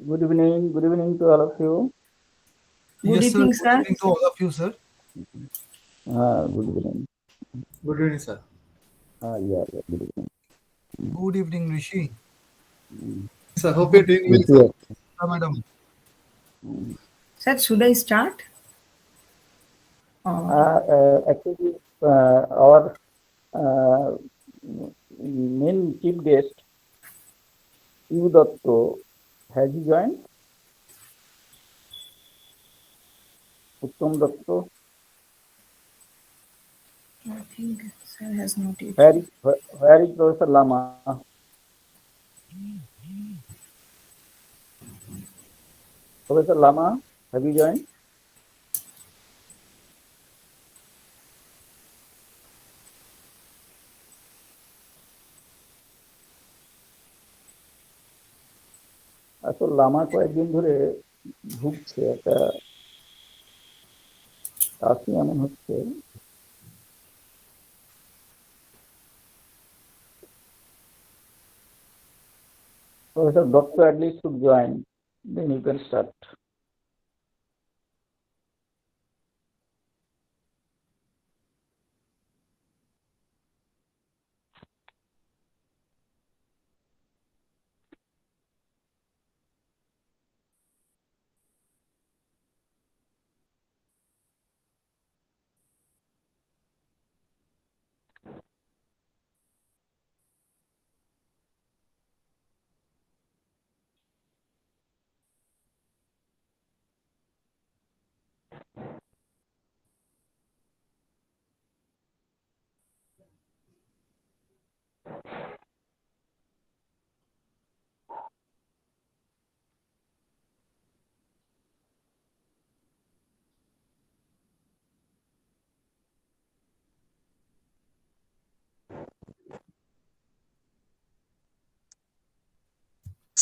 Good evening to all of you. Good Yes, sir. evening, Good sir. evening to all of you, sir. Good evening. Good evening, sir. Yeah, good evening. Good evening, Rishi. Sir, hope you're doing well, Yes, sir. yes. Madam. Sir, should I start? Oh, Actually, our uh, main chief guest, U. Dotto, has he joined? Uttam Dotto. I think sir has not yet Where joined. is, where is Professor Lama? Professor Lama, have you joined? আসলে লামা কয়েকদিন ধরে ভুগছে একটা কাশি এমন হচ্ছে। Professor Dotto at least should join. Then you can start.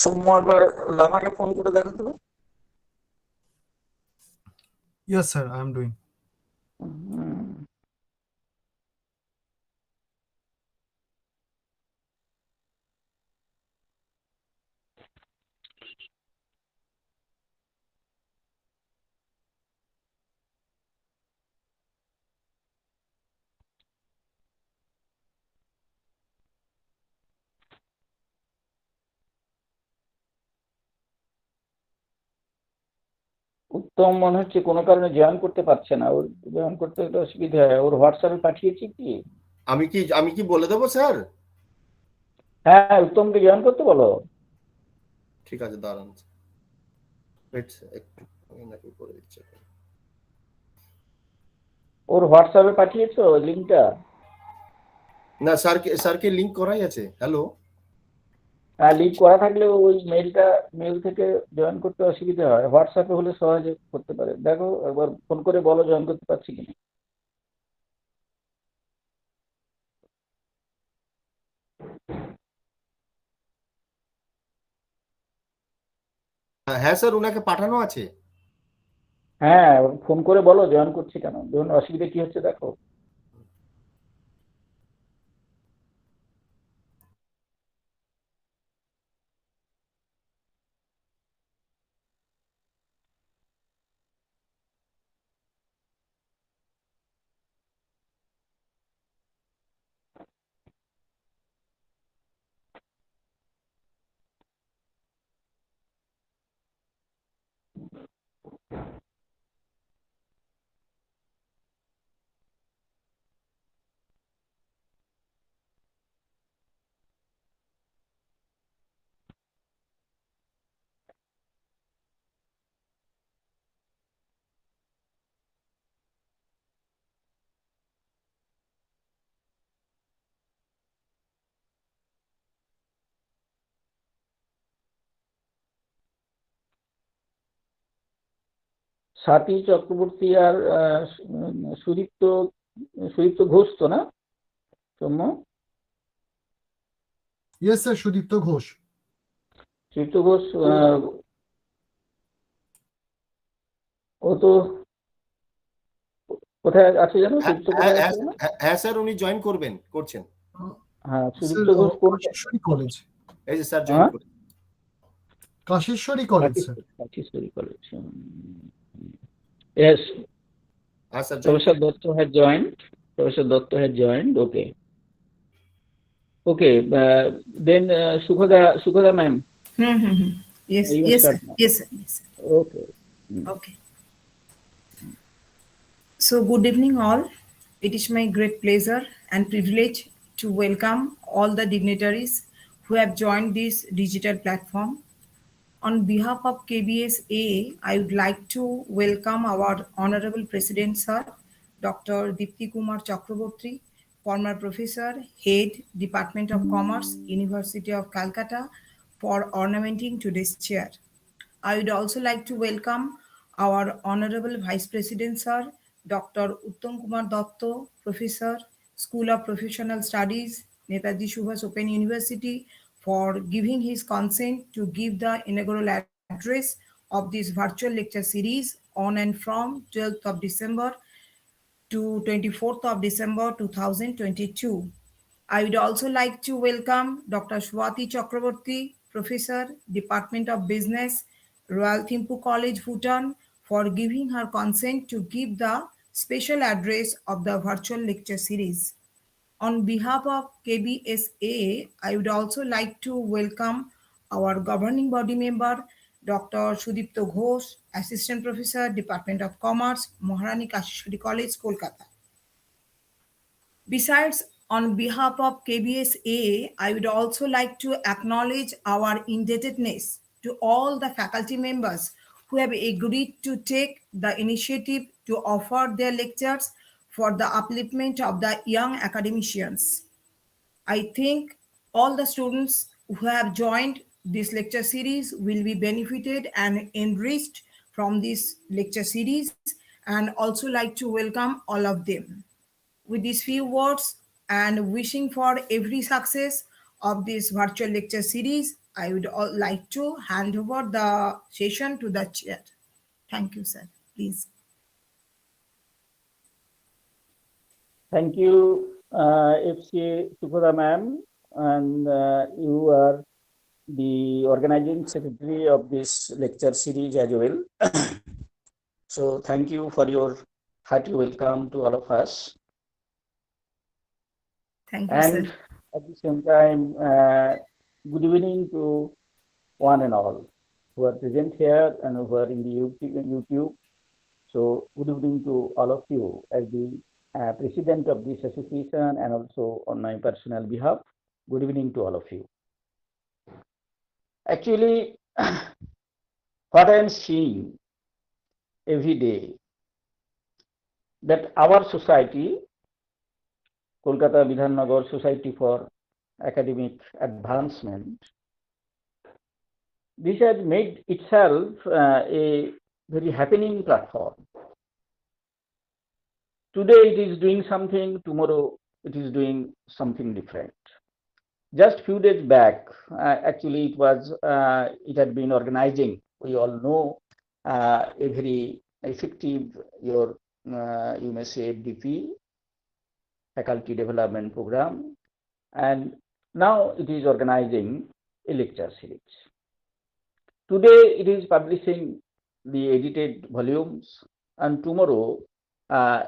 Soumya একবার লামাকে phone করে দেখো তো। Yes, sir. I am doing. উত্তম মনে হচ্ছে কোনো কারণে জয়েন করতে পারছে না, ওর জয়েন করতে একটু অসুবিধা হয়। ওর হোয়াটসঅ্যাপে পাঠিয়েছি কি? আমি কি বলে দেবো স্যার? হ্যাঁ, উত্তমকে জয়েন করতে বলো। ঠিক আছে, দাঁড়ান। একটু নাকি করে দিচ্ছে। ওর হোয়াটসঅ্যাপে পাঠিয়েছো লিঙ্কটা? না, স্যারকে লিংক করাই আছে। হ্যালো, হ্যাঁ, লিঙ্ক করা থাকলে ওই মেল থেকে জয়েন করতে অসুবিধা হয়। হোয়াটসঅ্যাপে হলে সহজে করতে পারে। দেখো একবার ফোন করে বলো জয়েন করতে পারছি কিনা। হ্যাঁ স্যার, ওনাকে পাঠানো আছে। হ্যাঁ, ফোন করে বলো জয়েন করছি কেন, ধরুন অসুবিধা কি হচ্ছে দেখো। স্বাতী চক্রবর্তী আর সুদীপ্ত সুদীপ্ত ঘোষ তো না Soumya? Yes, sir. Shudipto Ghosh. Sudipta Ghosh ও তো কোথায় আছে জানো? হ্যাঁ সুদীপ্ত কোথায় আছে জানো? হ্যাঁ স্যার, উনি জয়েন করছেন। হ্যাঁ, Sir, সুদীপ্ত ঘোষ কোন? Ashwini College. এই যে স্যার জয়েন হ্যাঁ, করে। Kashishwari College, sir. Kachishwari College. Yes, sir, join Professor kore. Dotto has joined. Professor Dotto has joined. Okay. Okay. Then Sukhoda ma'am, Yes, you can yes, start sir. now. Yes, sir. Yes, sir. Okay. Mm. Okay. So, good evening, all. It is my great pleasure and privilege to welcome all the dignitaries who have joined this digital platform. On behalf of KBS AA, I would like to welcome our Honorable President, Sir, Dr. Dipti Kumar Chakraborty, former Professor, Head, Department of Commerce, University of Calcutta, for ornamenting today's chair. I would also like to welcome our Honorable Vice President, Sir, Dr. Uttam Kumar Dotto, Professor, School of Professional Studies, Netaji Subhas Open University, for giving his consent to give the inaugural address of this virtual lecture series on and from 12th of December to 24th of December 2022. I would also like to welcome Dr. Swati Chakraborty, Professor, Department of Business, Royal Thimphu College, Bhutan, for giving her consent to give the special address of the virtual lecture series. On behalf of KBSA, I would also like to welcome our governing body member, Dr. Sudipto Ghosh, Assistant Professor, Department of Commerce, Maharani Kashishwari College, Kolkata. Besides, on behalf of KBSA, I would also like to acknowledge our indebtedness to all the faculty members who have agreed to take the initiative to offer their lectures for the upliftment of the young academicians. I think all the students who have joined this lecture series will be benefited and enriched from this lecture series, and also like to welcome all of them. With these few words and wishing for every success of this virtual lecture series, I would like to hand over the session to the chair. Thank you, sir. Please. Thank you, FC Sukhoda ma'am, and you are the organizing secretary of this lecture series as well. So thank you for your hearty welcome to all of us. Thank you, And sir. at the same time, good evening to one and all who are present here and who are in the YouTube. So good evening to all of you as the president of this association and also on my personal behalf. Good evening to all of you. Actually, what I am seeing every day that our society, Kolkata Bidhannagar Society for Academic Advancement, this has made itself a very happening platform. Today it is doing something, tomorrow it is doing something different. Just few days back, actually it had been organizing. We all know a very effective you may say FDP, Faculty Development Program, and now it is organizing a lecture series. Today it is publishing the edited volumes, and tomorrow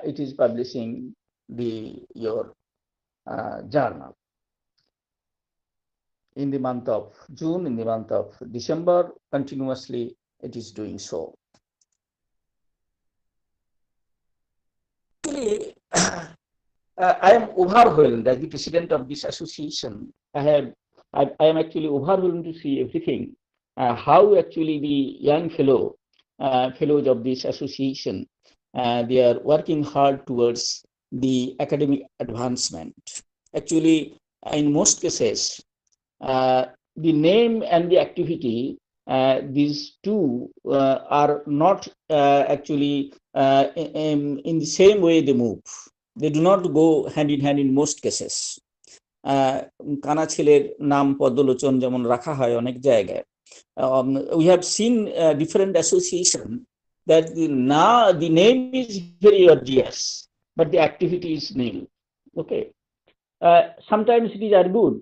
it is publishing your journal. In the month of June, in the month of December, continuously it is doing so. Actually, I am overwhelmed as the president of this association. I am actually overwhelmed to see everything. How actually the young fellows of this association, they are working hard towards the academic advancement. Actually, in most cases, the name and the activity, these two are not actually in the same way they move. They do not go hand in hand in most cases. কানা ছেলের নাম পদ্মলোচন যেমন রাখা হয় অনেক জায়গায়. We have seen different association that the name is very obvious, but the activity is nil. Okay. Sometimes it is argued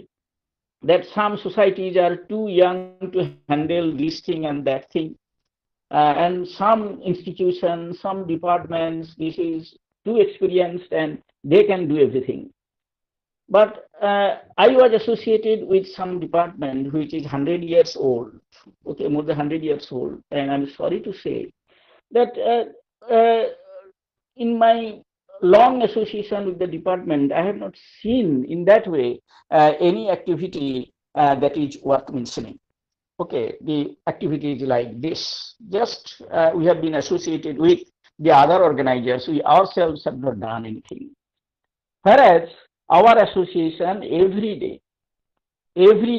that some societies are too young to handle this thing and that thing. And some institutions, some departments, this is too experienced and they can do everything. But I was associated with some department which is 100 years old, okay, more than 100 years old. And I'm sorry to say that in my long association with the department, I have not seen in that way any activity that is worth mentioning. Okay, the activities like this, just we have been associated with the other organizers. We ourselves have not done anything. Whereas our association every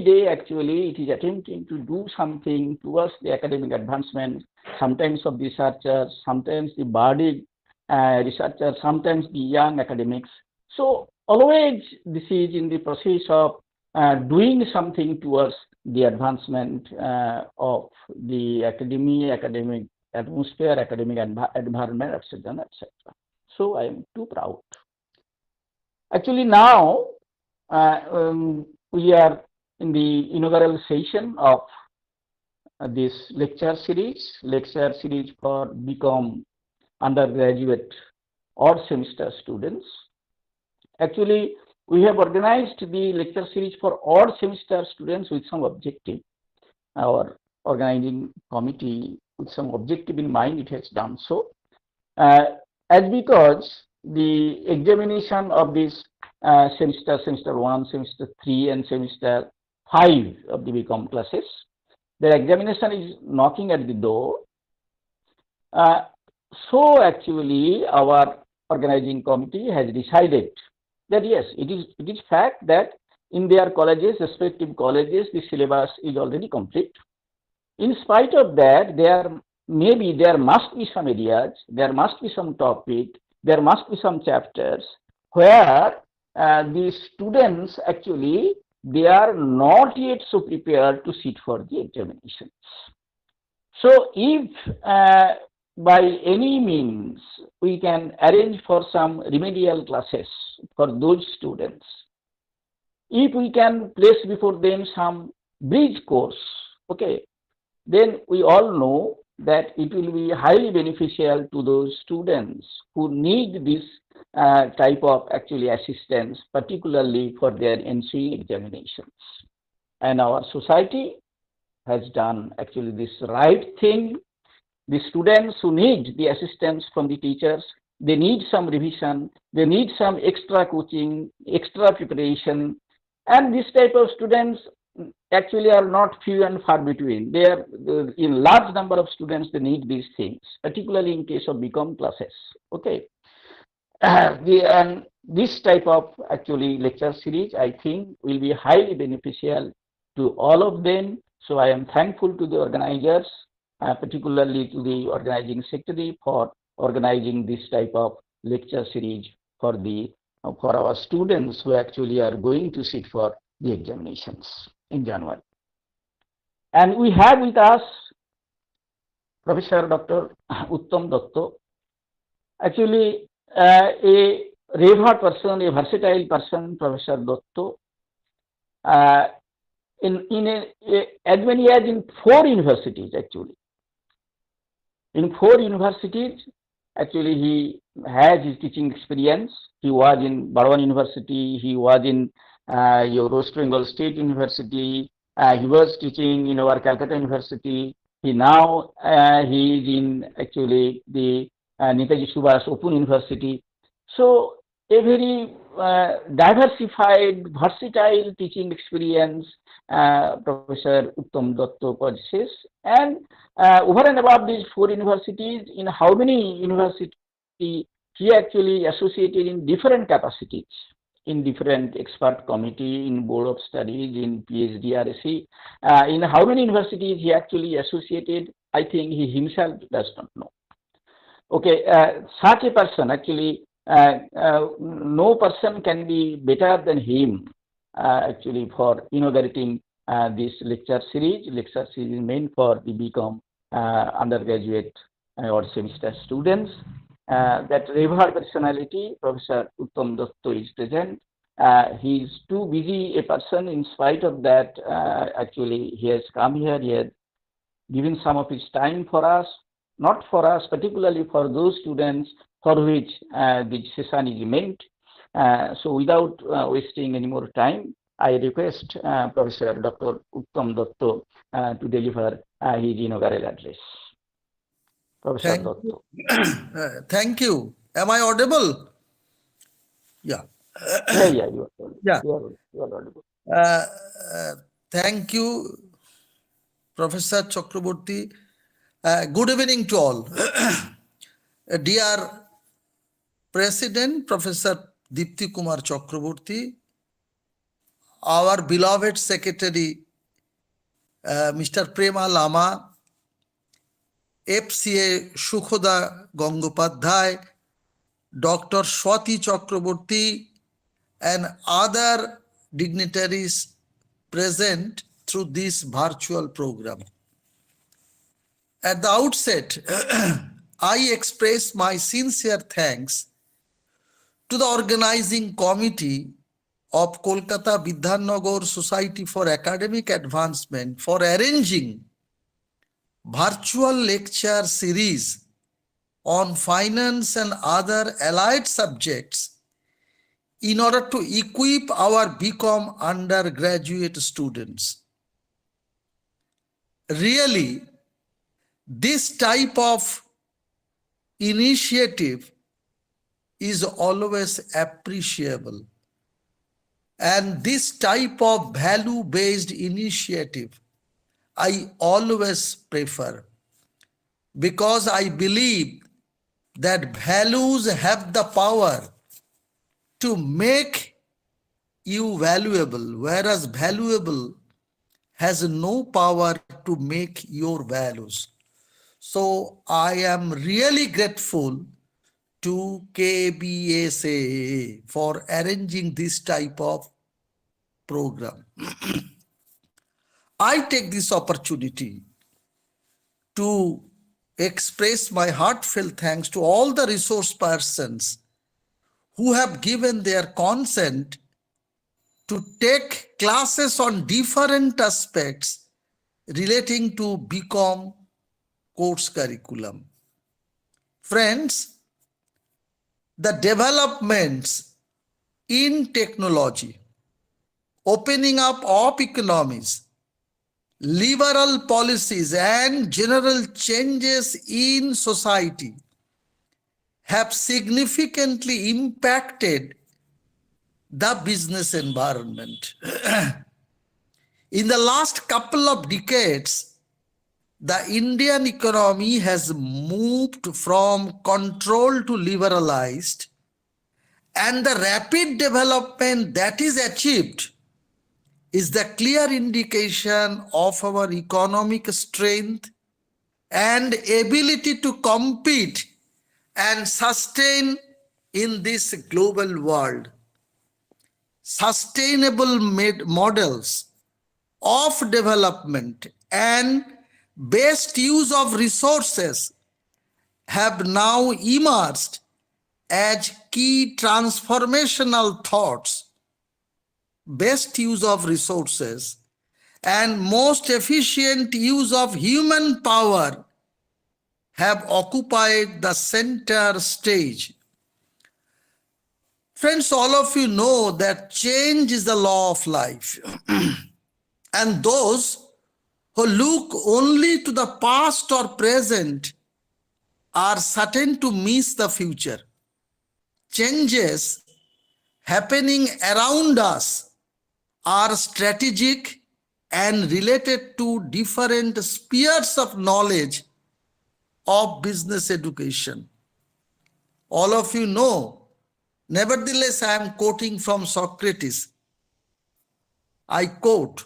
day actually it is attempting to do something towards the academic advancement, sometimes of researchers, sometimes the budding researchers, sometimes the young academics. So always this is in the process of doing something towards the advancement of the academic atmosphere, academic environment, etc., etc. So I am too proud. Actually, now we are in the inaugural session of this lecture series for BCom undergraduate or semester students. Actually, we have organized the lecture series for odd semester students with some objective. Our organizing committee, with some objective in mind, it has done so. As because the examination of this semester 1, semester 3, and semester 5 of the BCom classes, the examination is knocking at the door. So actually, our organizing committee has decided that yes, it is fact that in their colleges, respective colleges, the syllabus is already complete. In spite of that, there must be some areas, there must be some topic, there must be some chapters where the students actually they are not yet so prepared to sit for the examinations. So if by any means we can arrange for some remedial classes for those students, if we can place before them some bridge course, okay, then we all know that it will be highly beneficial to those students who need this type of actually assistance, particularly for their ensuing examinations. And our society has done actually this right thing. The students who need the assistance from the teachers, they need some revision, they need some extra coaching, extra preparation, and this type of students actually are not few and far between. They are in large number of students, they need these things, particularly in case of BCom classes. Okay. And this type of actually lecture series, I think, will be highly beneficial to all of them. So I am thankful to the organizers, particularly to the organizing secretary for organizing this type of lecture series for our students who actually are going to sit for the examinations in January. And we have with us Professor Dr. Uttam Datta, actually a rare person, a versatile person, Professor Datta, as many as in 4 universities actually. In 4 universities, actually he has his teaching experience. He was in Bardwan University, he was in West Bengal State University, he was teaching in our Calcutta University. He is in actually the Netaji Subhash Open University. So a very diversified, versatile teaching experience Professor Uttam Datta possesses. And over and above these 4 universities, in how many universities he actually associated in different capacities, in different expert committee, in board of studies, in PhD RSc, in how many universities he actually associated, I think he himself does not know. Okay, such a person actually, no person can be better than him actually for inaugurating this lecture series. Lecture series meant for the BCom undergraduate or semester students. That revered personality, Professor Uttam Datta, is present. He's too busy a person. In spite of that, actually, he has come here. He has given some of his time for us, not for us, particularly for those students for which this session is meant. So without wasting any more time, I request Professor Dr. Uttam Dotto to deliver his inaugural address. Professor Thank Dotto. Thank you. Am I audible? Yeah. Yeah, you are audible. Yeah. You are audible. Thank you, Professor Chakraborty. Good evening to all. Dear President, Professor Dipti Kumar Chakraborty, our beloved Secretary, Mr. Prema Lama, FCA Shukhoda Gangopadhyay, Dr. Swati Chakraborty, and other dignitaries present through this virtual program. At the outset, I express my sincere thanks to the organizing committee of Kolkata Bidhannagar Society for Academic Advancement for arranging virtual lecture series on finance and other allied subjects in order to equip our BCom undergraduate students. Really, this type of initiative is always appreciable. And this type of value-based initiative, I always prefer, because I believe that values have the power to make you valuable, whereas valuable has no power to make your values. So I am really grateful to KBSA for arranging this type of program. I take this opportunity to express my heartfelt thanks to all the resource persons who have given their consent to take classes on different aspects relating to BCom course curriculum. Friends, the developments in technology, opening up of economies, liberal policies and general changes in society have significantly impacted the business environment. In the last couple of decades, the Indian economy has moved from controlled to liberalized, and the rapid development that is achieved is the clear indication of our economic strength and ability to compete and sustain in this global world. Sustainable models of development and best use of resources have now emerged as key transformational thoughts. Best use of resources and most efficient use of human power have occupied the center stage. Friends, all of you know that change is the law of life. And those who look only to the past or present are certain to miss the future. Changes happening around us are strategic and related to different spheres of knowledge of business education. All of you know, nevertheless, I am quoting from Socrates. I quote,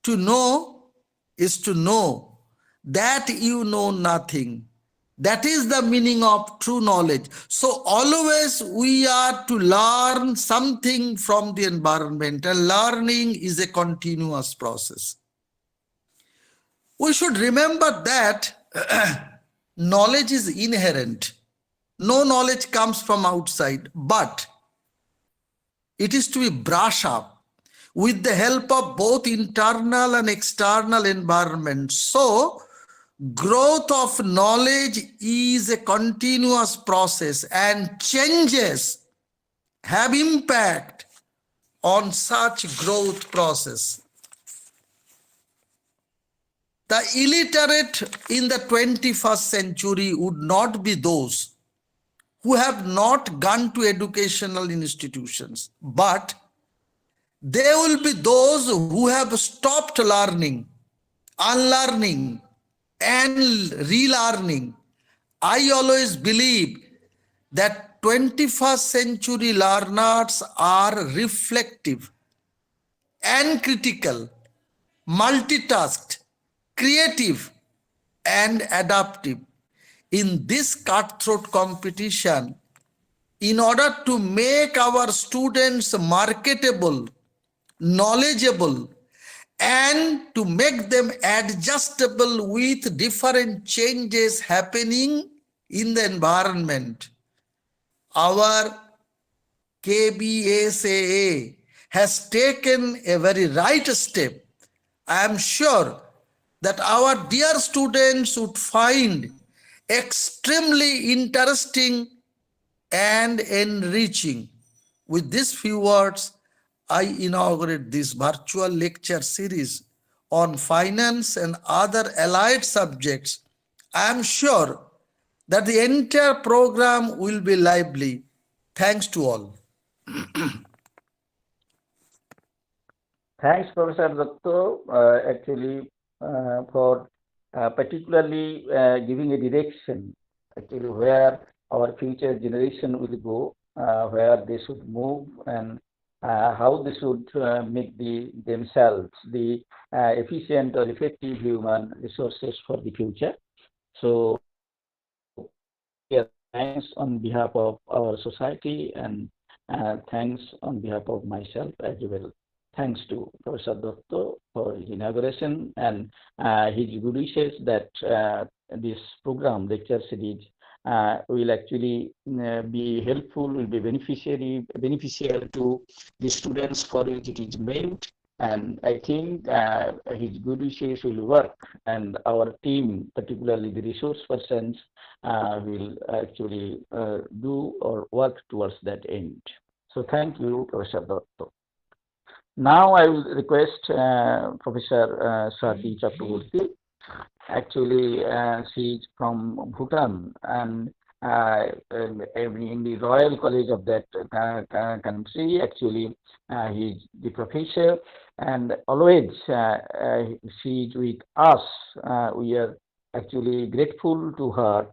"To know is to know that you know nothing. That is the meaning of true knowledge." So always we are to learn something from the environment, and learning is a continuous process. We should remember that knowledge is inherent. No knowledge comes from outside, but It is to be brushed up with the help of both internal and external environment. So, growth of knowledge is a continuous process, and changes have impact on such growth process. The illiterate in the 21st century would not be those who have not gone to educational institutions, but they will be those who have stopped learning, unlearning, and relearning. I always believe that 21st century learners are reflective and critical, multitasked, creative, and adaptive. In this cutthroat competition, in order to make our students marketable, knowledgeable, and to make them adjustable with different changes happening in the environment, our KBSAA has taken a very right step. I am sure that our dear students would find extremely interesting and enriching. With these few words, I inaugurate this virtual lecture series on finance and other allied subjects. I am sure that the entire program will be lively. Thanks to all. Thanks, Professor Datto, actually, for particularly giving a direction, actually, where our future generation will go, where they should move, and how they should make themselves the efficient or effective human resources for the future. So, yeah, thanks on behalf of our society, and thanks on behalf of myself as well. Thanks to Professor Dotto for his inauguration and his good wishes that this program, lecture series, will actually be helpful, will be beneficial to the students for which it is made. And I think his good wishes will work, and our team, particularly the resource persons, will actually do or work towards that end. So thank you, Professor Dotto. Now I will request Professor Swati Chakraborty. Actually, she is from Bhutan, and in the Royal College of that country. Actually, he is the professor, and always she is with us. We are actually grateful to her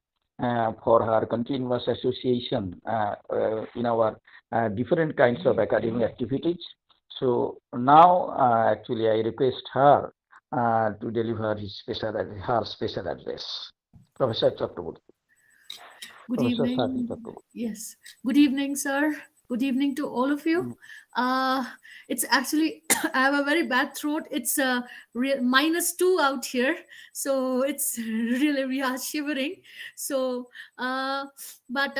for her continuous association in our different kinds of academic activities. So now, actually, I request her to deliver her special address. Professor Chakraborty. Good Professor evening. Swati Chakraborty. Yes. Good evening, sir. Good evening to all of you. It's actually, I have a very bad throat. It's -2 out here. So it's really, we are shivering. So, but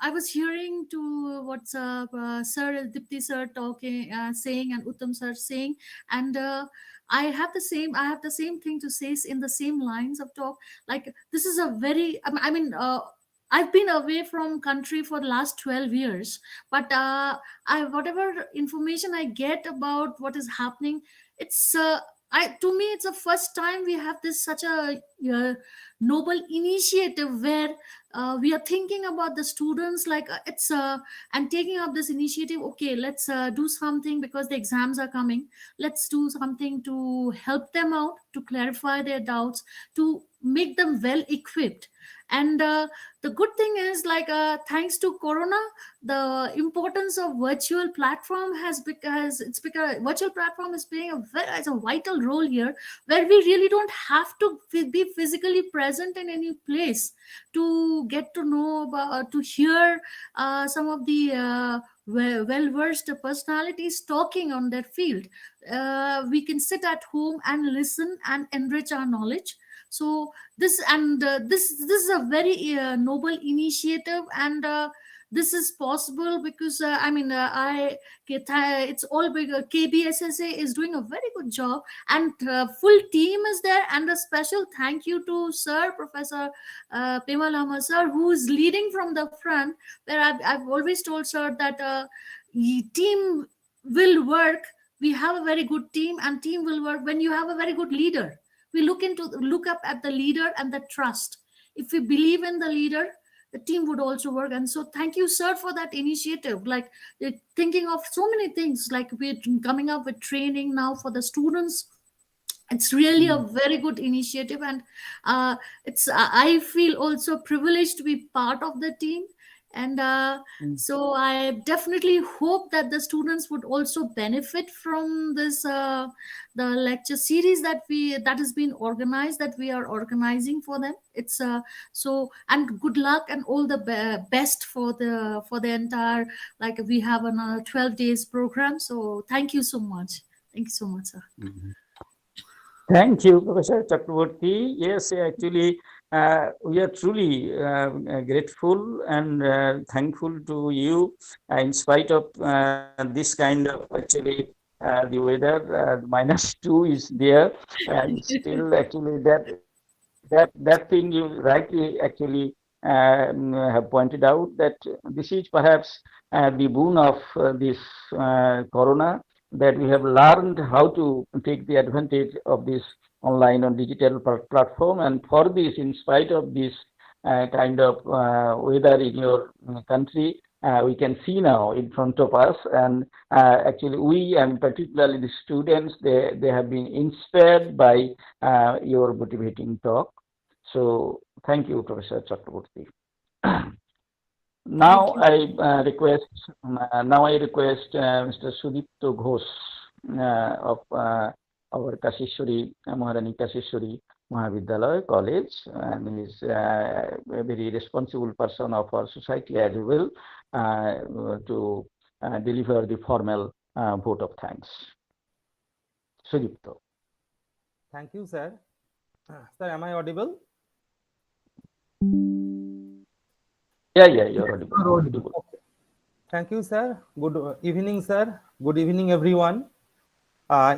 I was hearing to what's Sir Dipti sir talking, saying, and Uttam sir saying, and I have the same thing to say in the same lines of talk. Like, this is a very, I mean, I've been away from country for the last 12 years, but I whatever information I get about what is happening, it's to me it's the first time we have this such a noble initiative where we are thinking about the students, like it's and taking up this initiative. Okay, let's do something because the exams are coming. Let's do something to help them out, to clarify their doubts, to make them well equipped. And the good thing is, like, thanks to corona, the importance of virtual platform has, because it's because virtual platform is playing as a vital role here, where we really don't have to be physically present in any place to get to know about, to hear some of the well versed personalities talking on their field. We can sit at home and listen and enrich our knowledge. So this is a very noble initiative, and this is possible because it's all big. KBSSA is doing a very good job, and full team is there. And a special thank you to Sir Professor Pema Lama sir, who is leading from the front. Where I've always told sir that team will work. We have a very good team, and team will work when you have a very good leader. We look up at the leader and the trust. If we believe in the leader, the team would also work. And so thank you sir for that initiative, like you're thinking of so many things, like we're coming up with training now for the students. It's really a very good initiative, and it's I feel also privileged to be part of the team. And so I definitely hope that the students would also benefit from this the lecture series that has been organized, that we are organizing for them. It's so, and good luck and all the best for the entire, like we have another 12 days program. So thank you so much. Thank you so much, sir. Thank you, Professor Chakraborty. Yes, actually, we are truly grateful and thankful to you in spite of this kind of actually the weather. -2 is there, and still actually that thing you rightly actually have pointed out, that this is perhaps the boon of this corona, that we have learned how to take the advantage of this online or digital platform. And for this, in spite of this kind of weather in your country, we can see now in front of us. And actually, we, and particularly the students, they have been inspired by your motivating talk. So thank you, Professor Chakraborty. Now I request Mr. Sudipto Ghosh of our Kashishwari, Maharani Kashishwari Mahavidyalaya College, and he is a very responsible person of our society as well, to deliver the formal vote of thanks. Sudipto. Thank you, sir. Sir, am I audible? Yeah, you're audible. Okay. Thank you, sir. Good evening, sir. Good evening, everyone.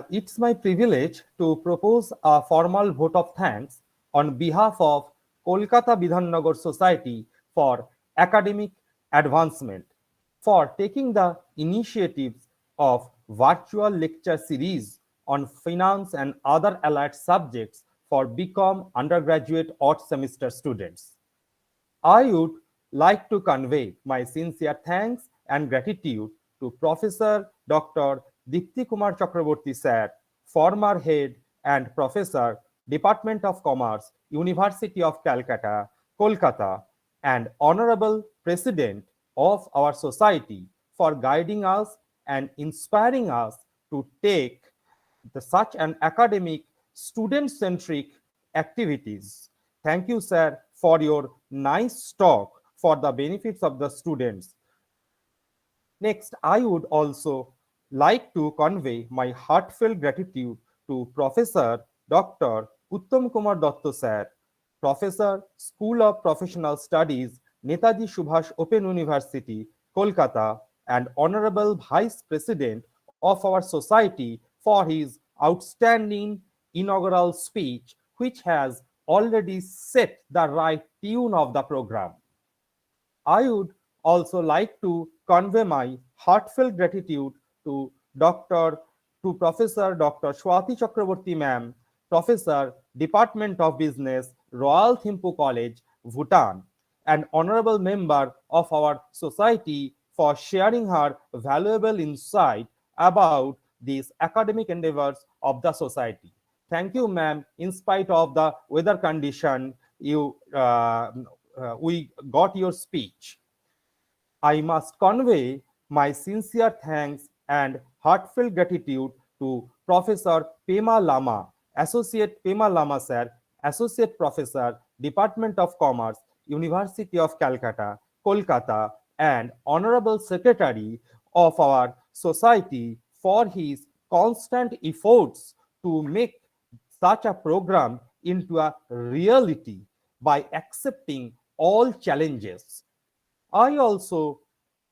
It's my privilege to propose a formal vote of thanks on behalf of Kolkata Bidhannagar Society for Academic Advancement for taking the initiatives of virtual lecture series on finance and other allied subjects for BCom undergraduate odd semester students. I would like to convey my sincere thanks and gratitude to Professor Dr. Dipti Kumar Chakraborty sir, former head and professor, Department of Commerce, University of Calcutta, Kolkata, and Honorable President of our society for guiding us and inspiring us to take such an academic, student-centric activities. Thank you, sir, for your nice talk for the benefits of the students. Next, I would also like to convey my heartfelt gratitude to Professor Dr. Uttam Kumar Datta sir, Professor, School of Professional Studies, Netaji Subhash Open University, Kolkata, and Honorable Vice President of our society for his outstanding inaugural speech, which has already set the right tune of the program. I would also like to convey my heartfelt gratitude to Professor Dr. Swati Chakraborty ma'am, Professor, Department of Business, Royal Thimphu College, Bhutan, an honorable member of our society for sharing her valuable insight about these academic endeavors of the society. Thank you, ma'am. In spite of the weather condition, we got your speech. I must convey my sincere thanks and heartfelt gratitude to Professor Pema Lama, Associate Pema Lama sir, Associate Professor, Department of Commerce, University of Calcutta, Kolkata, and Honorable Secretary of our society for his constant efforts to make such a program into a reality by accepting all challenges. I also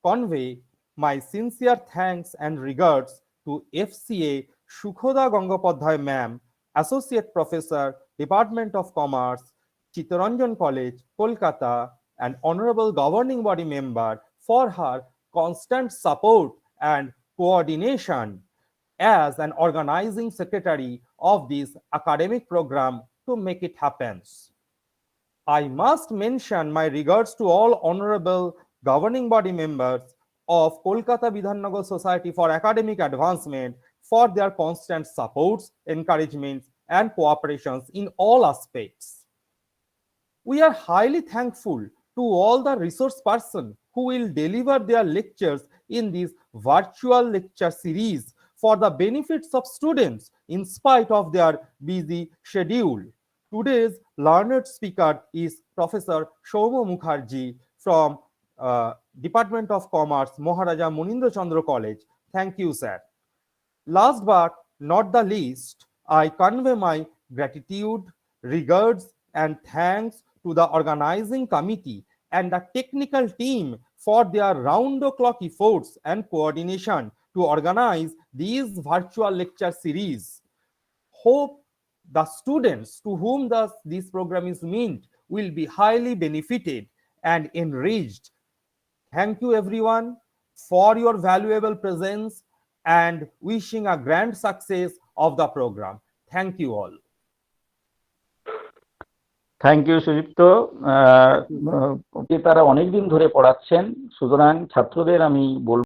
convey my sincere thanks and regards to FCA Shukhoda Gangopadhyay ma'am, Associate Professor, Department of Commerce, Chittaranjan College, Kolkata, and Honorable Governing Body Member for her constant support and coordination as an organizing secretary of this academic program to make it happen. I must mention my regards to all honorable governing body members of Kolkata Bidhannagar Society for Academic Advancement for their constant supports, encouragements, and cooperations in all aspects. We are highly thankful to all the resource persons who will deliver their lectures in this virtual lecture series for the benefits of students in spite of their busy schedule. Today's learned speaker is Professor Shaumo Mukherjee from Department of Commerce, Maharaja Munindra Chandra College. Thank you, sir. Last but not the least, I convey my gratitude, regards, and thanks to the organizing committee and the technical team for their round-the-clock efforts and coordination to organize these virtual lecture series. Hope the students to whom this program is meant will be highly benefited and enriched. Thank you everyone for your valuable presence and wishing a grand success of the program. Thank you all. Thank you Sudipta. তারা অনেকদিন ধরে পড়াচ্ছেন, সুতরাং ছাত্রদের আমি বলবো